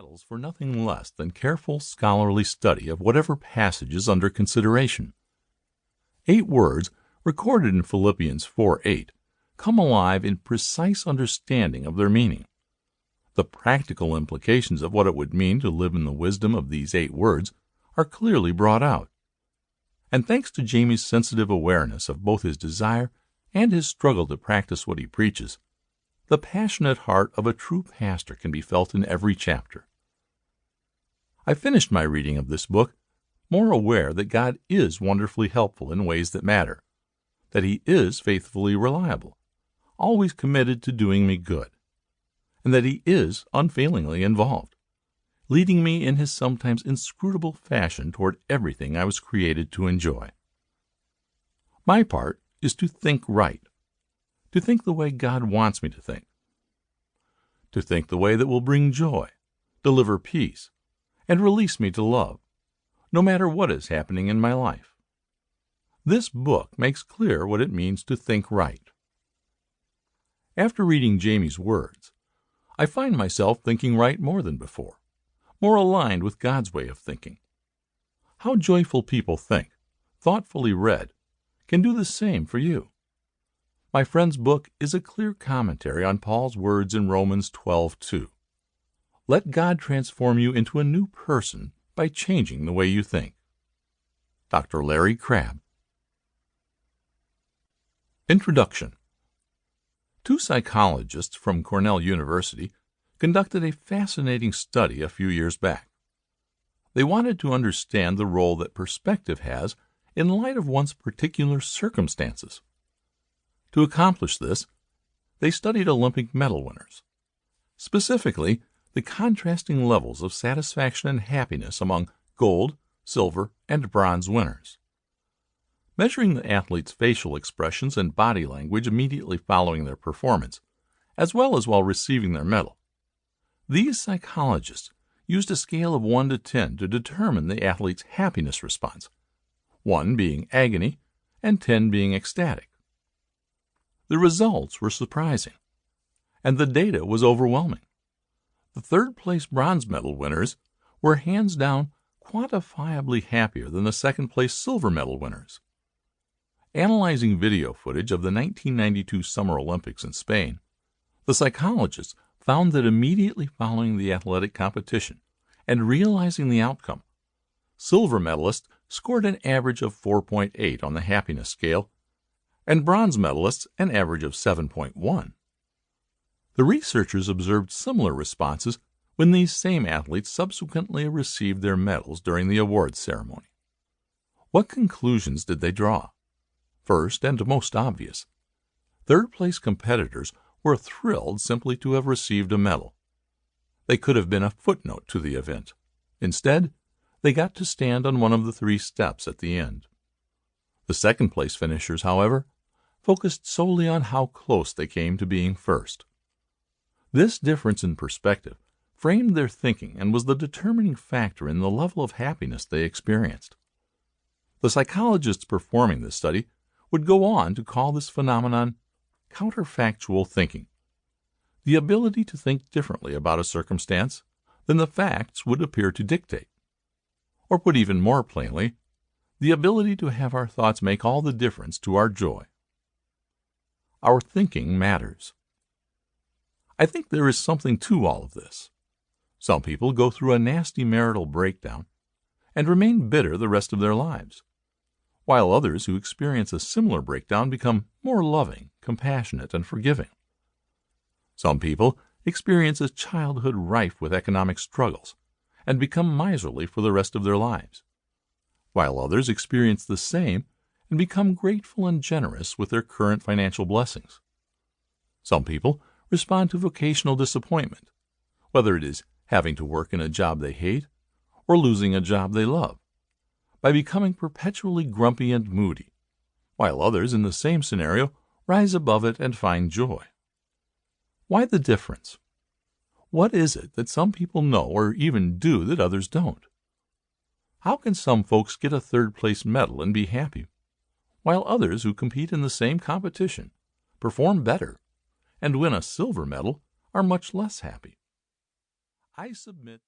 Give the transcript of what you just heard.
settles for nothing less than careful scholarly study of whatever passage is under consideration. 8 words recorded in Philippians 4:8 come alive in precise understanding of their meaning. The practical implications of what it would mean to live in the wisdom of these 8 words are clearly brought out. And thanks to Jamie's sensitive awareness of both his desire and his struggle to practice what he preaches, the passionate heart of a true pastor can be felt in every chapter. I finished my reading of this book more aware that God is wonderfully helpful in ways that matter, that He is faithfully reliable, always committed to doing me good, and that He is unfailingly involved, leading me in His sometimes inscrutable fashion toward everything I was created to enjoy. My part is to think right, to think the way God wants me to think the way that will bring joy, deliver peace, and release me to love, no matter what is happening in my life. This book makes clear what it means to think right. After reading Jamie's words, I find myself thinking right more than before, more aligned with God's way of thinking. How joyful people think, thoughtfully read, can do the same for you. My friend's book is a clear commentary on Paul's words in Romans 12:2. Let God transform you into a new person by changing the way you think. Dr. Larry Crabb. Introduction. 2 psychologists from Cornell University conducted a fascinating study a few years back. They wanted to understand the role that perspective has in light of one's particular circumstances. To accomplish this, they studied Olympic medal winners, specifically the contrasting levels of satisfaction and happiness among gold, silver, and bronze winners. Measuring the athletes' facial expressions and body language immediately following their performance, as well as while receiving their medal, these psychologists used a scale of 1 to 10 to determine the athlete's happiness response, 1 being agony and 10 being ecstatic. The results were surprising, and the data was overwhelming. The third-place bronze medal winners were hands down quantifiably happier than the second-place silver medal winners. Analyzing video footage of the 1992 Summer Olympics in Spain, the psychologists found that immediately following the athletic competition and realizing the outcome, silver medalists scored an average of 4.8 on the happiness scale, and bronze medalists an average of 7.1. The researchers observed similar responses when these same athletes subsequently received their medals during the awards ceremony. What conclusions did they draw? First, and most obvious, third-place competitors were thrilled simply to have received a medal. They could have been a footnote to the event. Instead, they got to stand on one of the 3 steps at the end. The second-place finishers, however, focused solely on how close they came to being first. This difference in perspective framed their thinking and was the determining factor in the level of happiness they experienced. The psychologists performing this study would go on to call this phenomenon counterfactual thinking, the ability to think differently about a circumstance than the facts would appear to dictate. Or put even more plainly, the ability to have our thoughts make all the difference to our joy. Our thinking matters. I think there is something to all of this. Some people go through a nasty marital breakdown and remain bitter the rest of their lives, while others who experience a similar breakdown become more loving, compassionate, and forgiving. Some people experience a childhood rife with economic struggles and become miserly for the rest of their lives, while others experience the same and become grateful and generous with their current financial blessings. Some people respond to vocational disappointment, whether it is having to work in a job they hate or losing a job they love, by becoming perpetually grumpy and moody, while others in the same scenario rise above it and find joy. Why the difference? What is it that some people know or even do that others don't? How can some folks get a third-place medal and be happy, while others who compete in the same competition, perform better, and win a silver medal are much less happy? I submit